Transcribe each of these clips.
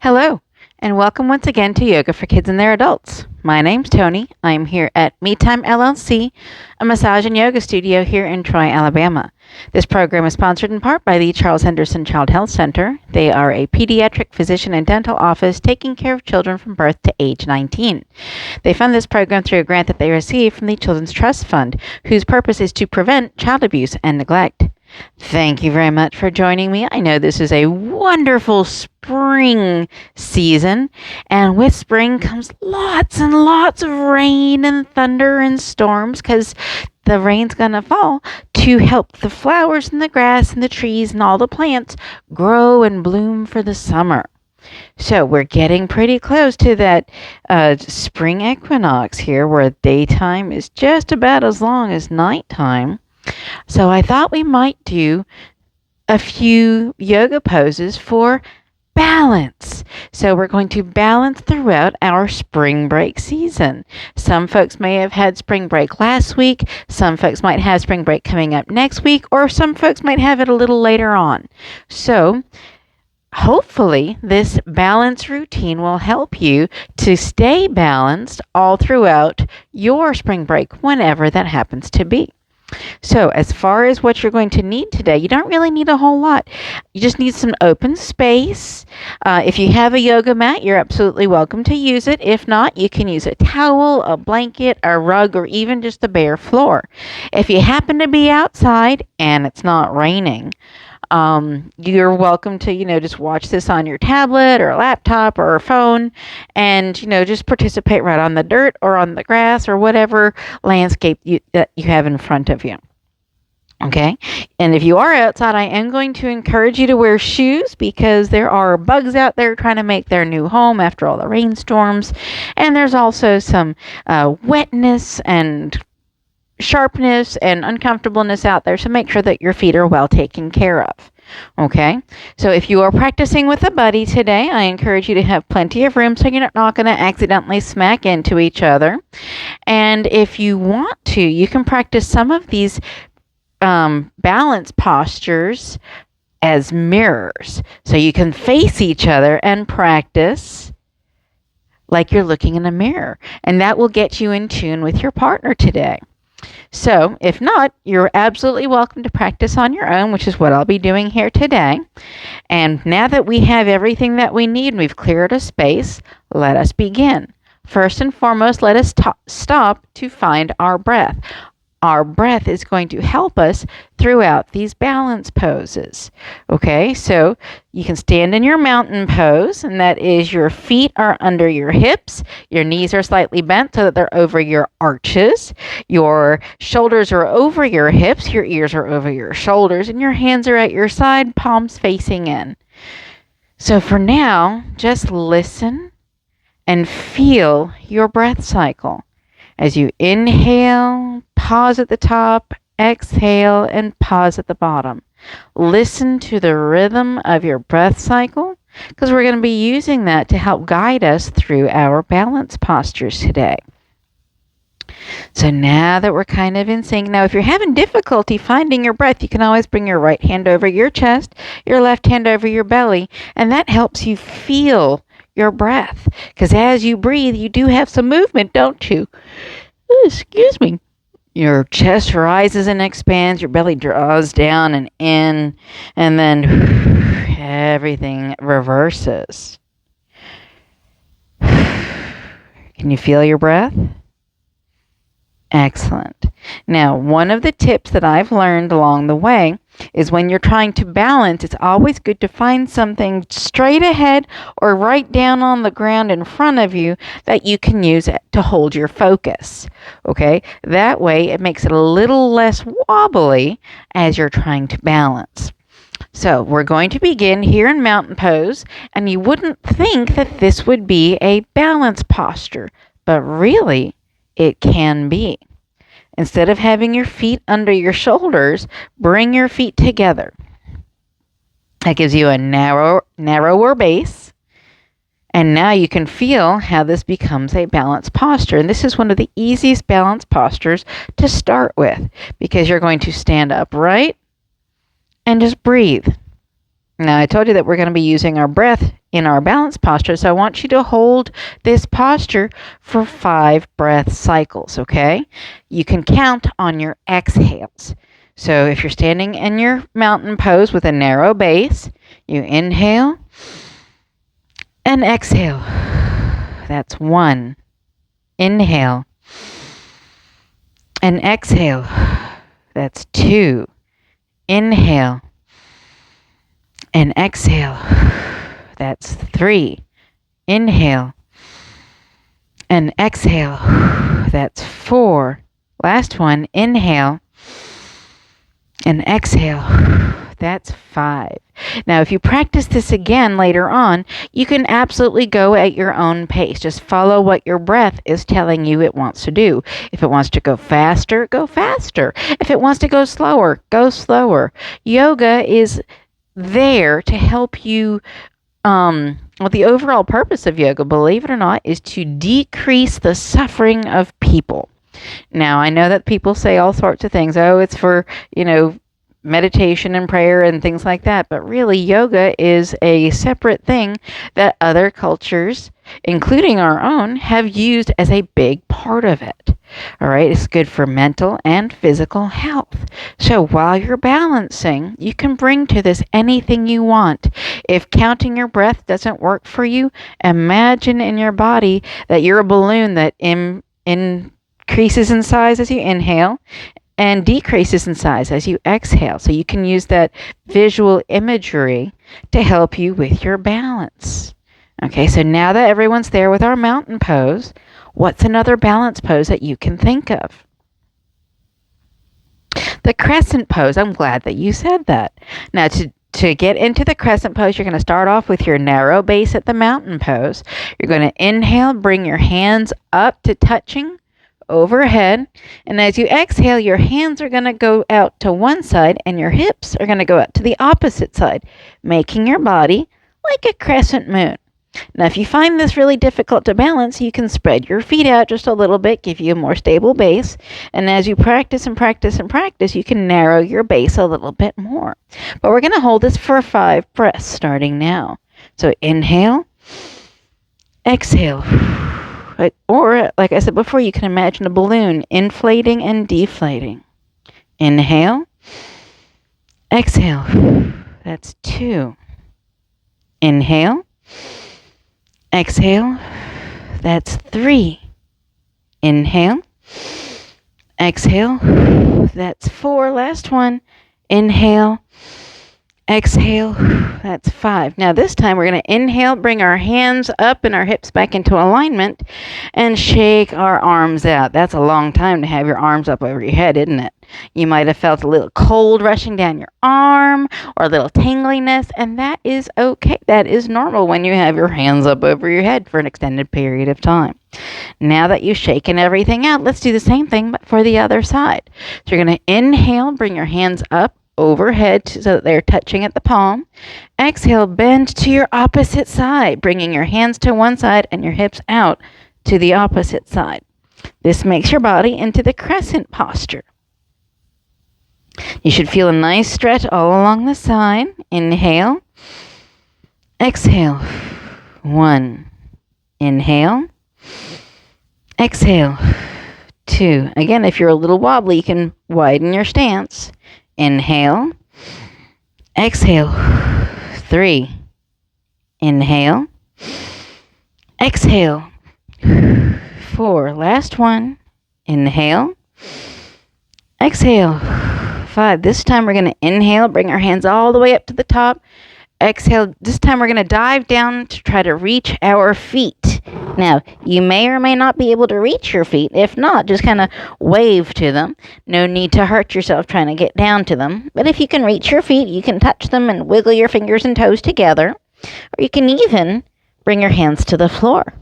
Hello, and welcome once again to Yoga for Kids and Their Adults. My name's Tony. I'm here at Me Time LLC, a massage and yoga studio here in Troy, Alabama. This program is sponsored in part by the Charles Henderson Child Health Center. They are a pediatric physician and dental office taking care of children from birth to age 19. They fund this program through a grant that they received from the Children's Trust Fund, whose purpose is to prevent child abuse and neglect. Thank you very much for joining me. I know this is a wonderful spring season, and with spring comes lots and lots of rain and thunder and storms because the rain's going to fall to help the flowers and the grass and the trees and all the plants grow and bloom for the summer. So we're getting pretty close to that spring equinox here where daytime is just about as long as nighttime. So I thought we might do a few yoga poses for balance. So we're going to balance throughout our spring break season. Some folks may have had spring break last week. Some folks might have spring break coming up next week, or some folks might have it a little later on. So hopefully this balance routine will help you to stay balanced all throughout your spring break, whenever that happens to be. So as far as what you're going to need today, you don't really need a whole lot. You just need some open space. If you have a yoga mat, you're absolutely welcome to use it. If not, you can use a towel, a blanket, a rug, or even just the bare floor. If you happen to be outside and it's not raining, you're welcome to, just watch this on your tablet or a laptop or a phone and, just participate right on the dirt or on the grass or whatever landscape that you have in front of you. Okay. And if you are outside, I am going to encourage you to wear shoes because there are bugs out there trying to make their new home after all the rainstorms. And there's also some wetness and sharpness and uncomfortableness out there, so make sure that your feet are well taken care of. Okay, so if you are practicing with a buddy today, I encourage you to have plenty of room so you're not going to accidentally smack into each other. And if you want to, you can practice some of these balance postures as mirrors, so you can face each other and practice like you're looking in a mirror, and that will get you in tune with your partner today. So if not, you're absolutely welcome to practice on your own, which is what I'll be doing here today. And now that we have everything that we need and we've cleared a space, let us begin. First and foremost, let us stop to find our breath. Our breath is going to help us throughout these balance poses. Okay, so you can stand in your mountain pose, and that is your feet are under your hips, your knees are slightly bent so that they're over your arches, your shoulders are over your hips, your ears are over your shoulders, and your hands are at your side, palms facing in. So for now, just listen and feel your breath cycle. As you inhale, pause at the top, exhale, and pause at the bottom. Listen to the rhythm of your breath cycle, because we're going to be using that to help guide us through our balance postures today. So now that we're kind of in sync, now if you're having difficulty finding your breath, you can always bring your right hand over your chest, your left hand over your belly, and that helps you feel your breath. Because as you breathe, you do have some movement, don't you? Ooh, excuse me. Your chest rises and expands, your belly draws down and in, and then everything reverses. Can you feel your breath? Excellent. Now, one of the tips that I've learned along the way is when you're trying to balance, it's always good to find something straight ahead or right down on the ground in front of you that you can use to hold your focus. Okay? That way, it makes it a little less wobbly as you're trying to balance. So we're going to begin here in mountain pose, and you wouldn't think that this would be a balance posture, but really, it can be. Instead of having your feet under your shoulders, bring your feet together. That gives you a narrower base. And now you can feel how this becomes a balanced posture. And this is one of the easiest balance postures to start with, because you're going to stand upright and just breathe. Now, I told you that we're going to be using our breath in our balance posture. So I want you to hold this posture for 5 breath cycles, okay? You can count on your exhales. So if you're standing in your mountain pose with a narrow base, you inhale and exhale. That's 1. Inhale and exhale. That's 2. Inhale and exhale. That's 3. Inhale and exhale. That's 4. Last one. Inhale and exhale. That's 5. Now, if you practice this again later on, you can absolutely go at your own pace. Just follow what your breath is telling you it wants to do. If it wants to go faster, go faster. If it wants to go slower, go slower. Yoga is there to help you. The overall purpose of yoga, believe it or not, is to decrease the suffering of people. Now, I know that people say all sorts of things. Oh, it's for, meditation and prayer and things like that. But really, yoga is a separate thing that other cultures, including our own, have used as a big part of it. All right, it's good for mental and physical health. So while you're balancing, you can bring to this anything you want. If counting your breath doesn't work for you, imagine in your body that you're a balloon that increases in size as you inhale and decreases in size as you exhale. So you can use that visual imagery to help you with your balance. Okay, so now that everyone's there with our mountain pose, what's another balance pose that you can think of? The crescent pose. I'm glad that you said that. Now, to get into the crescent pose, you're going to start off with your narrow base at the mountain pose. You're going to inhale, bring your hands up to touching overhead. And as you exhale, your hands are going to go out to one side and your hips are going to go out to the opposite side, making your body like a crescent moon. Now, if you find this really difficult to balance, you can spread your feet out just a little bit, give you a more stable base. And as you practice and practice and practice, you can narrow your base a little bit more. But we're going to hold this for 5 breaths starting now. So inhale, exhale. Or, like I said before, you can imagine a balloon inflating and deflating. Inhale, exhale. That's 2. Inhale, exhale. That's 3. Inhale, exhale. That's 4. Last one. Inhale, exhale. That's 5. Now this time we're going to inhale, bring our hands up and our hips back into alignment and shake our arms out. That's a long time to have your arms up over your head, isn't it? You might have felt a little cold rushing down your arm or a little tingliness, and that is okay. That is normal when you have your hands up over your head for an extended period of time. Now that you've shaken everything out, let's do the same thing but for the other side. So you're going to inhale, bring your hands up overhead so that they're touching at the palm. Exhale, bend to your opposite side, bringing your hands to one side and your hips out to the opposite side. This makes your body into the crescent posture. You should feel a nice stretch all along the side. Inhale, exhale. 1. Inhale, exhale. 2. Again, if you're a little wobbly, you can widen your stance. Inhale, exhale. 3. Inhale, exhale. 4. Last one. Inhale, exhale. 5. This time we're going to inhale, bring our hands all the way up to the top. Exhale. This time we're going to dive down to try to reach our feet. Now, you may or may not be able to reach your feet. If not, just kind of wave to them. No need to hurt yourself trying to get down to them. But if you can reach your feet, you can touch them and wiggle your fingers and toes together. Or you can even bring your hands to the floor.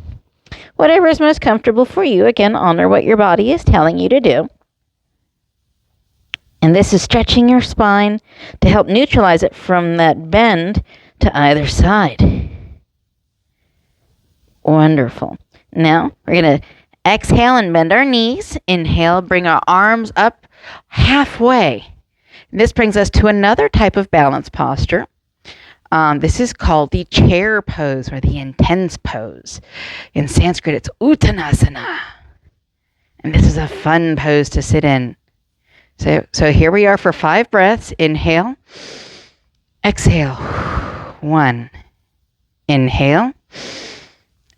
Whatever is most comfortable for you. Again, honor what your body is telling you to do. And this is stretching your spine to help neutralize it from that bend to either side. Wonderful. Now, we're going to exhale and bend our knees. Inhale, bring our arms up halfway. This brings us to another type of balance posture. This is called the chair pose or the intense pose. In Sanskrit, it's Uttanasana. And this is a fun pose to sit in. So here we are for 5 breaths. Inhale. Exhale. 1. Inhale.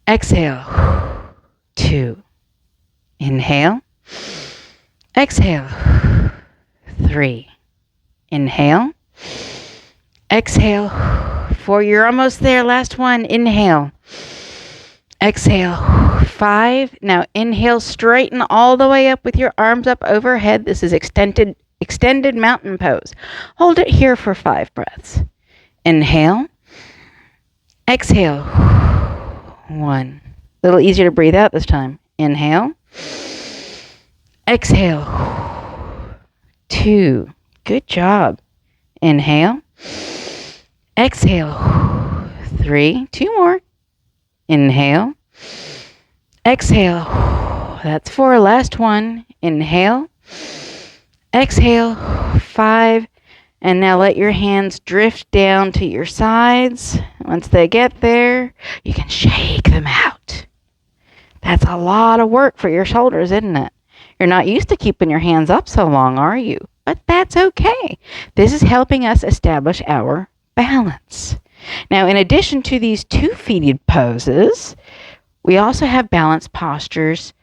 Exhale. 2. Inhale. Exhale. 3. Inhale. Exhale. 4. You're almost there. Last one. Inhale. Exhale. 5. Now inhale, straighten all the way up with your arms up overhead. This is extended mountain pose. Hold it here for 5 breaths. Inhale. Exhale. 1. A little easier to breathe out this time. Inhale. Exhale. 2. Good job. Inhale. Exhale. 3. 2 more. Inhale. Exhale. That's 4. Last one. Inhale. Exhale. 5. And now let your hands drift down to your sides. Once they get there, you can shake them out. That's a lot of work for your shoulders, isn't it? You're not used to keeping your hands up so long, are you? But that's okay. This is helping us establish our balance. Now, in addition to these 2-feeted poses, we also have balanced postures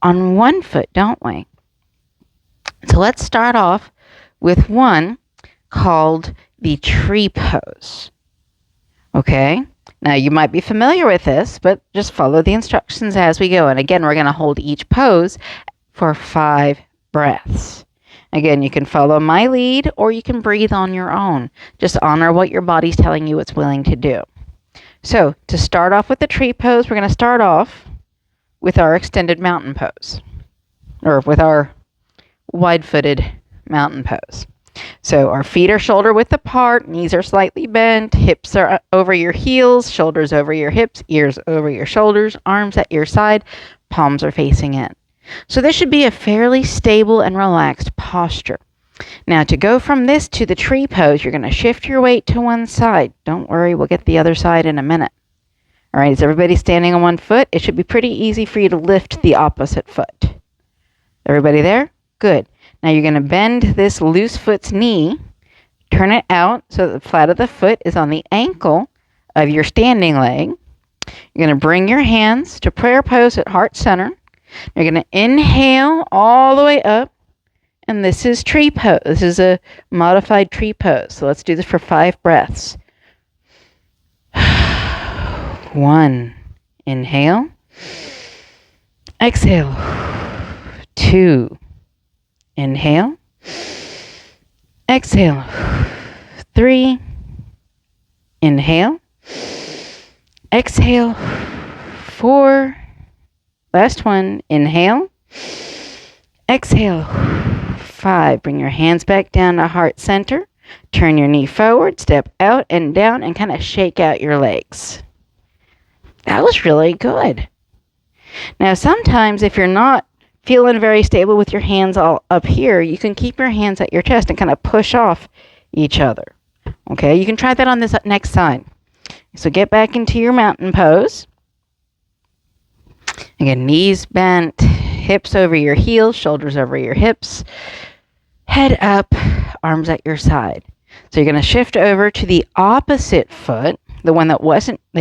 on one foot, don't we? So let's start off with one called the tree pose. Okay? Now, you might be familiar with this, but just follow the instructions as we go. And again, we're going to hold each pose for 5 breaths. Again, you can follow my lead or you can breathe on your own. Just honor what your body's telling you it's willing to do. So, to start off with the tree pose, we're going to start off with our extended mountain pose, or with our wide-footed mountain pose. So, our feet are shoulder width apart, knees are slightly bent, hips are over your heels, shoulders over your hips, ears over your shoulders, arms at your side, palms are facing in. So this should be a fairly stable and relaxed posture. Now, to go from this to the tree pose, you're going to shift your weight to one side. Don't worry, we'll get the other side in a minute. All right, is everybody standing on one foot? It should be pretty easy for you to lift the opposite foot. Everybody there? Good. Now you're going to bend this loose foot's knee, turn it out so that the flat of the foot is on the ankle of your standing leg. You're going to bring your hands to prayer pose at heart center. You're going to inhale all the way up, and this is tree pose. This is a modified tree pose. So let's do this for 5 breaths. 1. Inhale. Exhale. 2. Inhale. Exhale. 3. Inhale. Exhale. 4. Last one. Inhale. Exhale. 5. Bring your hands back down to heart center. Turn your knee forward, step out and down, and kind of shake out your legs. That was really good. Now, sometimes if you're not feeling very stable with your hands all up here, you can keep your hands at your chest and kind of push off each other. Okay, you can try that on this next side. So get back into your mountain pose. Again, knees bent, hips over your heels, shoulders over your hips, head up, arms at your side. So you're going to shift over to the opposite foot, the one that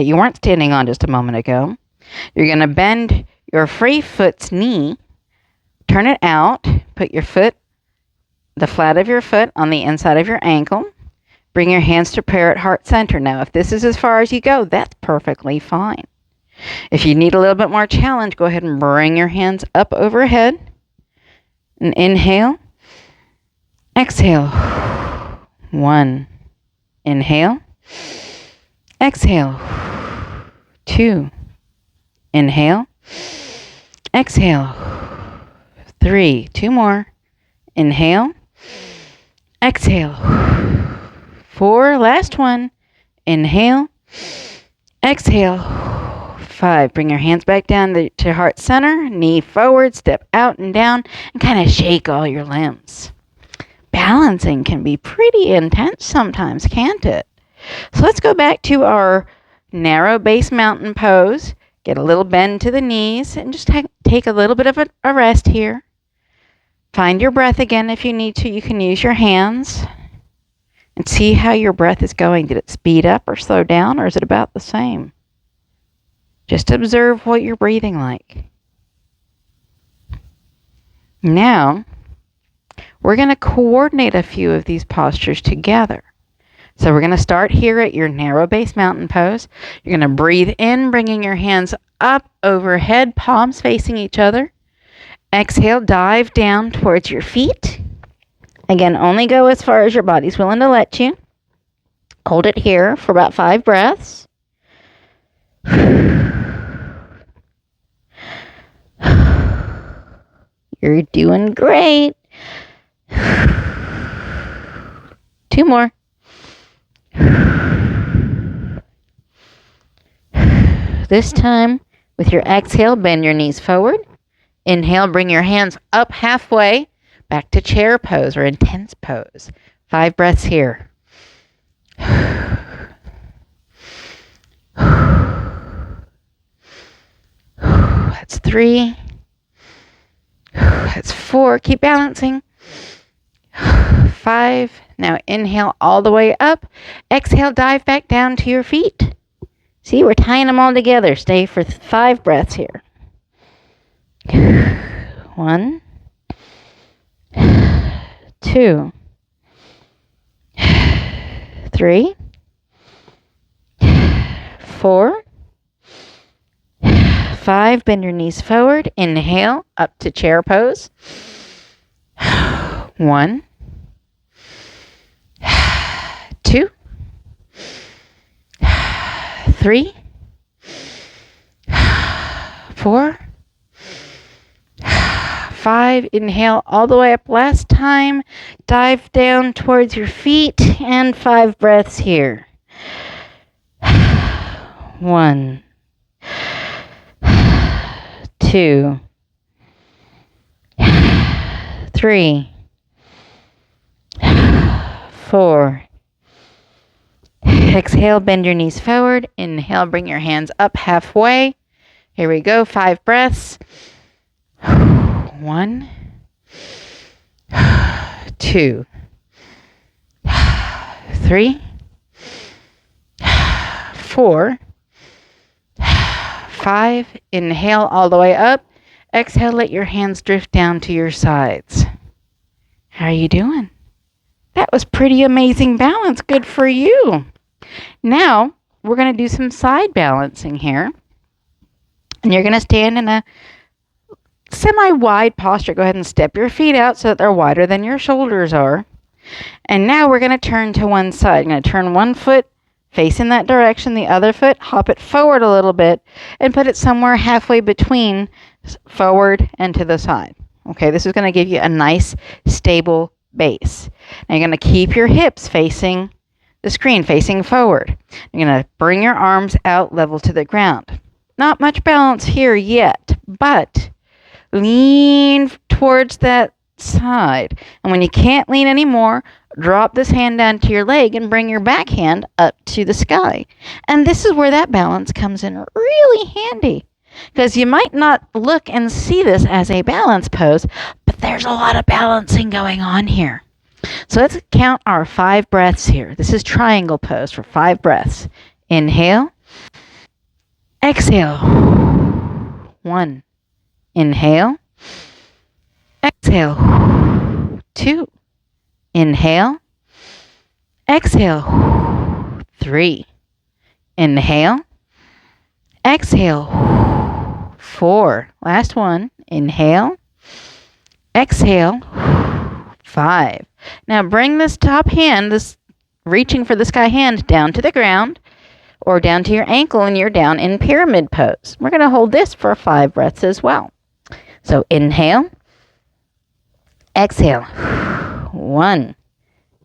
you weren't standing on just a moment ago. You're going to bend your free foot's knee, turn it out, put the flat of your foot on the inside of your ankle. Bring your hands to prayer at heart center. Now, if this is as far as you go, that's perfectly fine. If you need a little bit more challenge, go ahead and bring your hands up overhead. And inhale. Exhale. 1. Inhale. Exhale. 2. Inhale. Exhale. 3. 2 more. Inhale. Exhale. 4. Last one. Inhale. Exhale. 5. Bring your hands back down to heart center. Knee forward. Step out and down. And kind of shake all your limbs. Balancing can be pretty intense sometimes, can't it? So let's go back to our narrow base mountain pose. Get a little bend to the knees and just take a little bit of a rest here. Find your breath again if you need to. You can use your hands and see how your breath is going. Did it speed up or slow down, or is it about the same? Just observe what you're breathing like. Now, we're going to coordinate a few of these postures together. So we're going to start here at your narrow base mountain pose. You're going to breathe in, bringing your hands up overhead, palms facing each other. Exhale, dive down towards your feet. Again, only go as far as your body's willing to let you. Hold it here for about 5 breaths. You're doing great. 2 more. This time, with your exhale, bend your knees forward. Inhale, bring your hands up halfway, back to chair pose or intense pose. 5 breaths here. That's 3. That's 4. Keep balancing. 5. Now inhale all the way up. Exhale, dive back down to your feet. See, we're tying them all together. Stay for 5 breaths here. 1, 2, 3, 4, 5. Bend your knees forward. Inhale, up to chair pose. 1, 2, 3, 4, 5. Inhale all the way up. Last time. Dive down towards your feet and 5 breaths here. 1, 2, 3, 4. Exhale, bend your knees forward. Inhale, bring your hands up halfway. Here we go. 5 breaths. 1, 2, 3, 4, 5. Inhale all the way up. Exhale, let your hands drift down to your sides. How are you doing? That was pretty amazing balance. Good for you. Now, we're going to do some side balancing here. And you're going to stand in a semi-wide posture. Go ahead and step your feet out so that they're wider than your shoulders are. And now we're going to turn to one side. I'm going to turn one foot facing that direction, the other foot, hop it forward a little bit, and put it somewhere halfway between forward and to the side. Okay, this is going to give you a nice, stable base. Now you're going to keep your hips facing the screen, facing forward. You're going to bring your arms out level to the ground. Not much balance here yet, but lean towards that side. And when you can't lean anymore, drop this hand down to your leg and bring your back hand up to the sky. And this is where that balance comes in really handy, because you might not look and see this as a balance pose, but there's a lot of balancing going on here. So let's count our 5 breaths here. This is triangle pose for 5 breaths. Inhale. Exhale. 1. Inhale. Exhale. 2. Inhale. Exhale. 3. Inhale. Exhale. 4. Last one. Inhale. Exhale. 5. Now bring this top hand, this reaching for the sky hand, down to the ground or down to your ankle, and you're down in pyramid pose. We're going to hold this for 5 breaths as well. So inhale. Exhale. 1.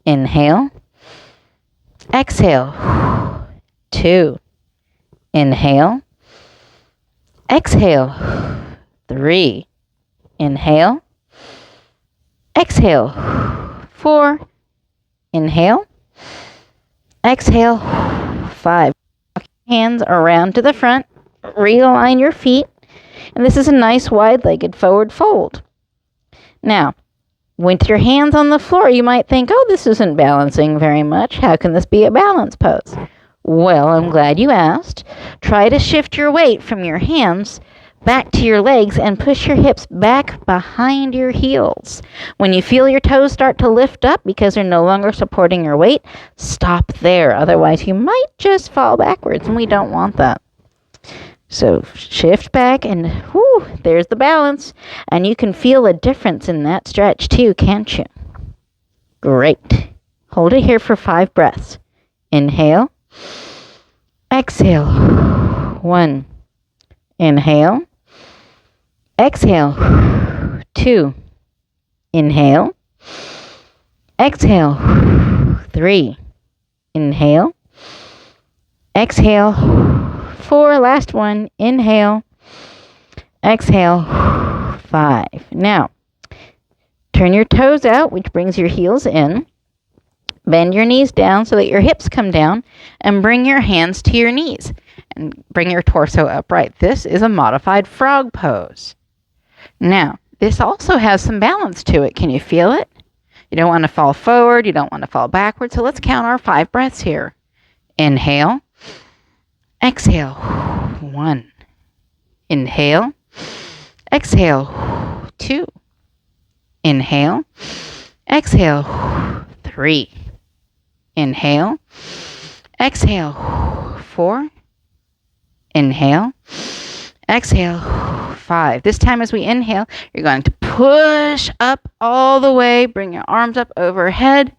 Inhale. Exhale. 2. Inhale. Exhale. 3. Inhale. Exhale. 4. Inhale. Exhale. 5. Hands around to the front. Realign your feet. And this is a nice wide-legged forward fold. Now, with your hands on the floor, you might think, oh, this isn't balancing very much. How can this be a balance pose? Well, I'm glad you asked. Try to shift your weight from your hands back to your legs and push your hips back behind your heels. When you feel your toes start to lift up because they're no longer supporting your weight, stop there. Otherwise, you might just fall backwards, and we don't want that. So shift back, and whoo, there's the balance. And you can feel a difference in that stretch too, can't you? Great. Hold it here for 5 breaths. Inhale. Exhale. 1. Inhale. Exhale. 2. Inhale. Exhale. 3. Inhale. Exhale. 4. Last one. Inhale. Exhale. 5. Now, turn your toes out, which brings your heels in. Bend your knees down so that your hips come down, and bring your hands to your knees and bring your torso upright. This is a modified frog pose. Now, this also has some balance to it. Can you feel it? You don't want to fall forward. You don't want to fall backward. So let's count our 5 breaths here. Inhale. Exhale. 1. Inhale. Exhale. 2. Inhale. Exhale. 3. Inhale. Exhale. 4. Inhale. Exhale. 5. This time as we inhale, you're going to push up all the way. Bring your arms up overhead.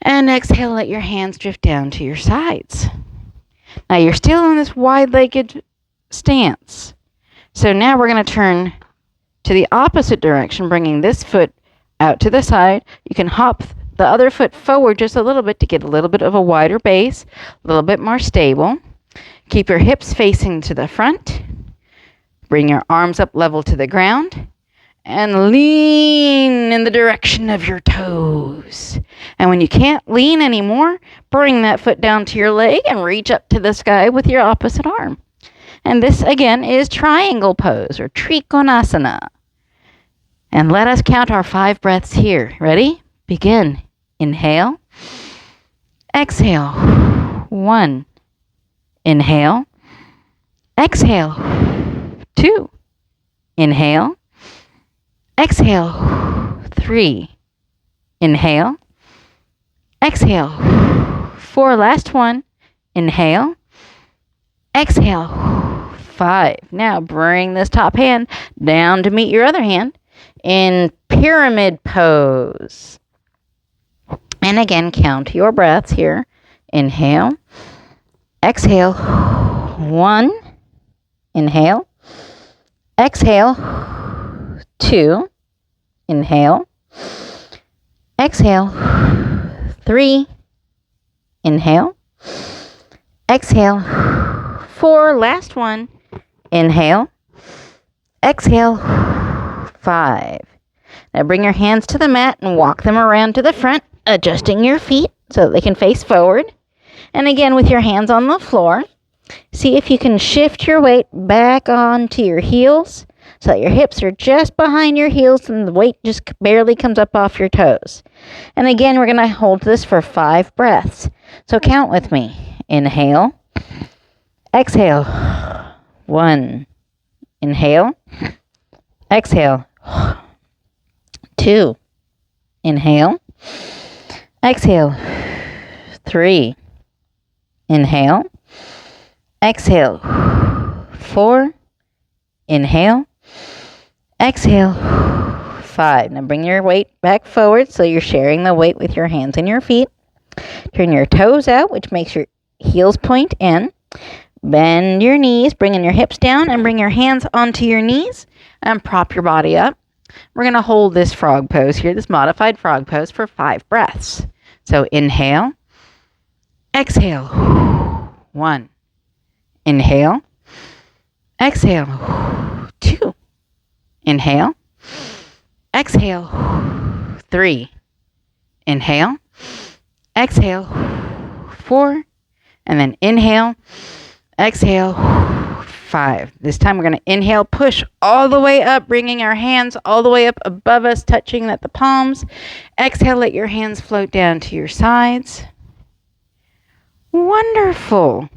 And exhale, let your hands drift down to your sides. Now you're still in this wide-legged stance. So now we're going to turn to the opposite direction, bringing this foot out to the side. You can hop the other foot forward just a little bit to get a little bit of a wider base, a little bit more stable. Keep your hips facing to the front. Bring your arms up level to the ground. And lean in the direction of your toes. And when you can't lean anymore, bring that foot down to your leg and reach up to the sky with your opposite arm. And this, again, is triangle pose or Trikonasana. And let us count our 5 breaths here. Ready? Begin. Inhale. Exhale. 1. Inhale. Exhale. 2. Inhale. Exhale. 3. Inhale. Exhale. 4. Last one. Inhale. Exhale. 5. Now bring this top hand down to meet your other hand in pyramid pose. And again, count your breaths here. Inhale. Exhale. 1. Inhale. Exhale. 2. Inhale. Exhale. 3. Inhale. Exhale. 4. Last one. Inhale. Exhale. 5. Now bring your hands to the mat and walk them around to the front, adjusting your feet so that they can face forward. And again, with your hands on the floor, see if you can shift your weight back onto your heels so that your hips are just behind your heels and the weight just barely comes up off your toes. And again, we're going to hold this for 5 breaths. So count with me. Inhale. Exhale. 1. Inhale. Exhale. 2. Inhale. Exhale. 3. Inhale. Exhale. 4. Inhale. Exhale. 5. Now bring your weight back forward so you're sharing the weight with your hands and your feet. Turn your toes out, which makes your heels point in. Bend your knees, bringing your hips down, and bring your hands onto your knees and prop your body up. We're going to hold this frog pose here, this modified frog pose, for 5 breaths. So inhale. Exhale. 1. Inhale. Exhale. 2. Inhale. Exhale. 3. Inhale. Exhale. 4. And then inhale, exhale, 5. This time we're going to inhale, push all the way up, bringing our hands all the way up above us, touching at the palms. Exhale, let your hands float down to your sides. Wonderful.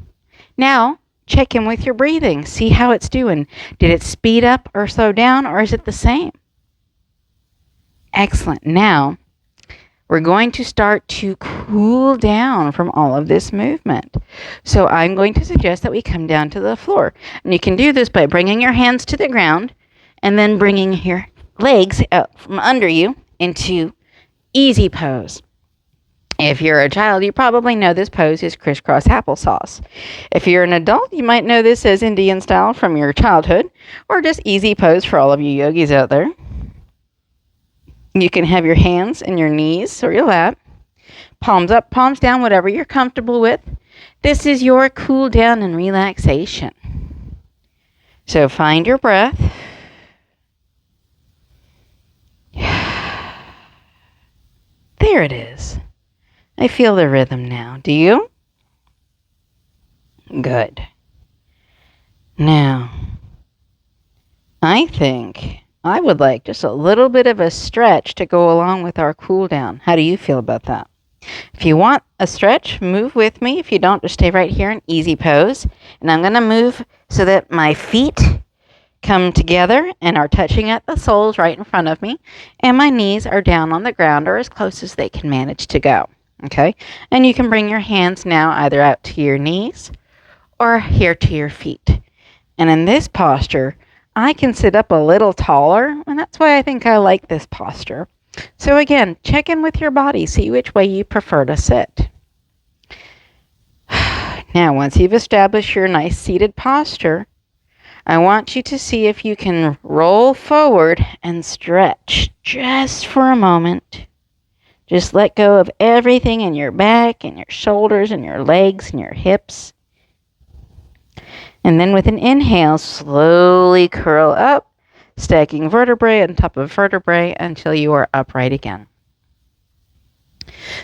Now, check in with your breathing. See how it's doing. Did it speed up or slow down, or is it the same? Excellent. Now, we're going to start to cool down from all of this movement. So I'm going to suggest that we come down to the floor. And you can do this by bringing your hands to the ground and then bringing your legs out from under you into easy pose. If you're a child, you probably know this pose is crisscross applesauce. If you're an adult, you might know this as Indian style from your childhood, or just easy pose for all of you yogis out there. You can have your hands in your knees or your lap, palms up, palms down, whatever you're comfortable with. This is your cool down and relaxation. So find your breath. There it is. I feel the rhythm now. Do you? Good. Now, I think I would like just a little bit of a stretch to go along with our cool down. How do you feel about that? If you want a stretch, move with me. If you don't, just stay right here in easy pose. And I'm going to move so that my feet come together and are touching at the soles right in front of me. And my knees are down on the ground or as close as they can manage to go. Okay? And you can bring your hands now either out to your knees or here to your feet. And in this posture, I can sit up a little taller, and that's why I think I like this posture. So again, check in with your body. See which way you prefer to sit. Now, once you've established your nice seated posture, I want you to see if you can roll forward and stretch just for a moment. Just let go of everything in your back and your shoulders and your legs and your hips. And then with an inhale, slowly curl up, stacking vertebrae on top of vertebrae until you are upright again.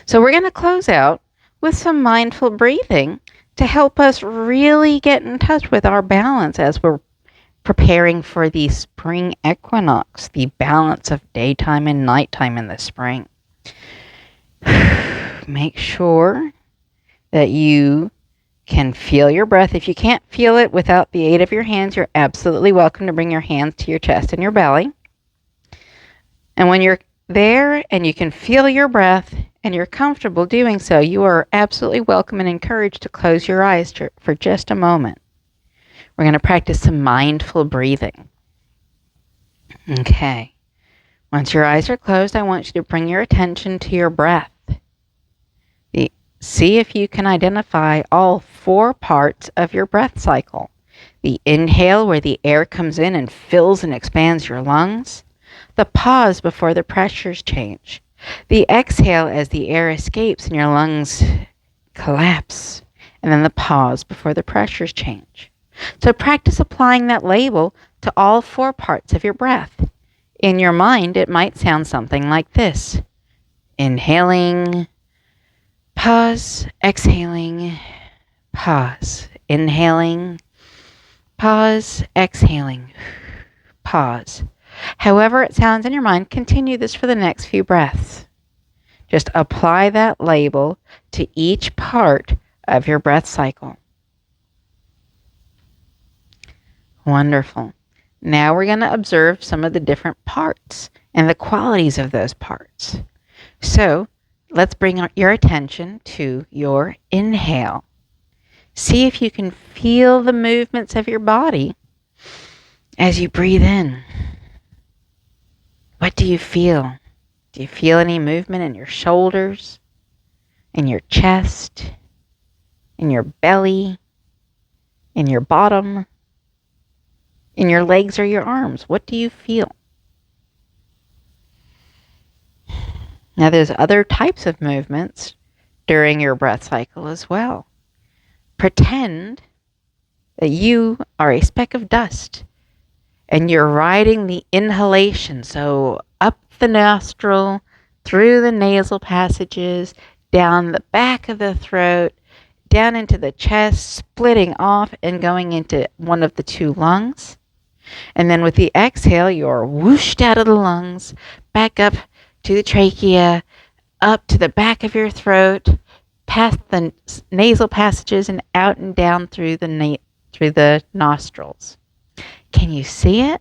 So we're going to close out with some mindful breathing to help us really get in touch with our balance as we're preparing for the spring equinox, the balance of daytime and nighttime in the spring. Make sure that you can feel your breath. If you can't feel it without the aid of your hands, you're absolutely welcome to bring your hands to your chest and your belly. And when you're there and you can feel your breath and you're comfortable doing so, you are absolutely welcome and encouraged to close your eyes for just a moment. We're going to practice some mindful breathing. Okay. Once your eyes are closed, I want you to bring your attention to your breath. See if you can identify all 4 parts of your breath cycle. The inhale, where the air comes in and fills and expands your lungs. The pause before the pressures change. The exhale as the air escapes and your lungs collapse. And then the pause before the pressures change. So practice applying that label to all 4 parts of your breath. In your mind, it might sound something like this. Inhaling, pause, exhaling, pause, inhaling, pause, exhaling, pause. However it sounds in your mind, continue this for the next few breaths. Just apply that label to each part of your breath cycle. Wonderful. Now we're going to observe some of the different parts and the qualities of those parts. So, let's bring your attention to your inhale. See if you can feel the movements of your body as you breathe in. What do you feel? Do you feel any movement in your shoulders, in your chest, in your belly, in your bottom, in your legs or your arms? What do you feel? Now, there's other types of movements during your breath cycle as well. Pretend that you are a speck of dust and you're riding the inhalation, so up the nostril, through the nasal passages, down the back of the throat, down into the chest, splitting off and going into one of the two lungs. And then with the exhale, you're whooshed out of the lungs, back up to the trachea, up to the back of your throat, past the nasal passages and out and down through the nostrils. Can you see it?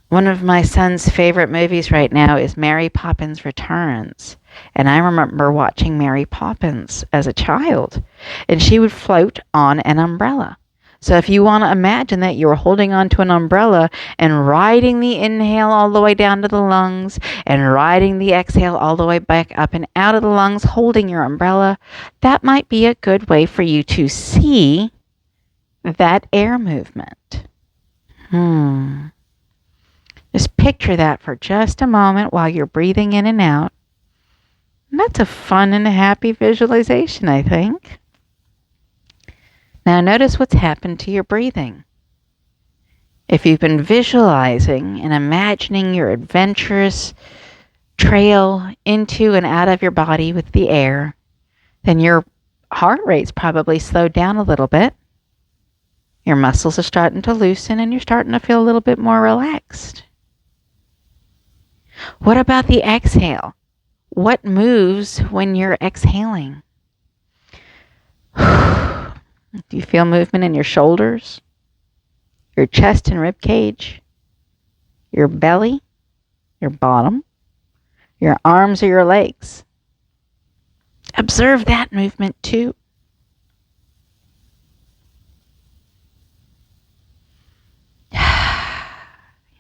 One of my son's favorite movies right now is Mary Poppins Returns. And I remember watching Mary Poppins as a child. And she would float on an umbrella. So if you want to imagine that you're holding onto an umbrella and riding the inhale all the way down to the lungs and riding the exhale all the way back up and out of the lungs, holding your umbrella, that might be a good way for you to see that air movement. Just picture that for just a moment while you're breathing in and out. And that's a fun and happy visualization, I think. Now notice what's happened to your breathing. If you've been visualizing and imagining your adventurous trail into and out of your body with the air, then your heart rate's probably slowed down a little bit. Your muscles are starting to loosen and you're starting to feel a little bit more relaxed. What about the exhale? What moves when you're exhaling? Do you feel movement in your shoulders, your chest and rib cage, your belly, your bottom, your arms or your legs? Observe that movement too.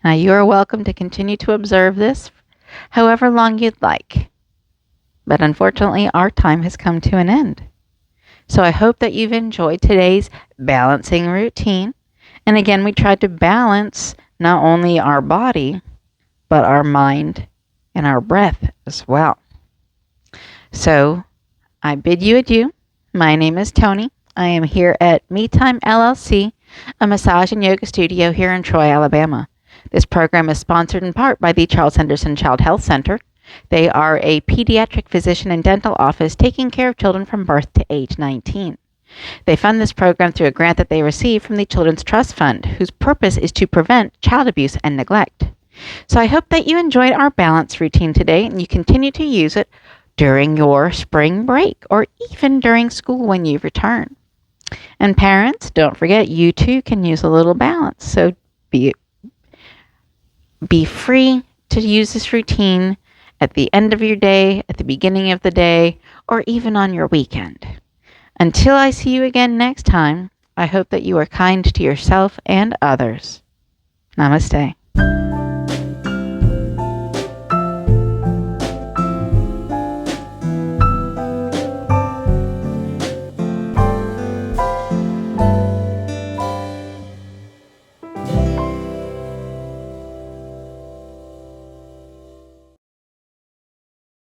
Now you are welcome to continue to observe this however long you'd like. But unfortunately, our time has come to an end. So I hope that you've enjoyed today's balancing routine. And again, we tried to balance not only our body, but our mind and our breath as well. So I bid you adieu. My name is Tony. I am here at Me Time LLC, a massage and yoga studio here in Troy, Alabama. This program is sponsored in part by the Charles Henderson Child Health Center. They are a pediatric physician and dental office taking care of children from birth to age 19. They fund this program through a grant that they receive from the Children's Trust Fund, whose purpose is to prevent child abuse and neglect. So I hope that you enjoyed our balance routine today and you continue to use it during your spring break or even during school when you return. And parents, don't forget, you too can use a little balance. So be free to use this routine at the end of your day, at the beginning of the day, or even on your weekend. Until I see you again next time, I hope that you are kind to yourself and others. Namaste.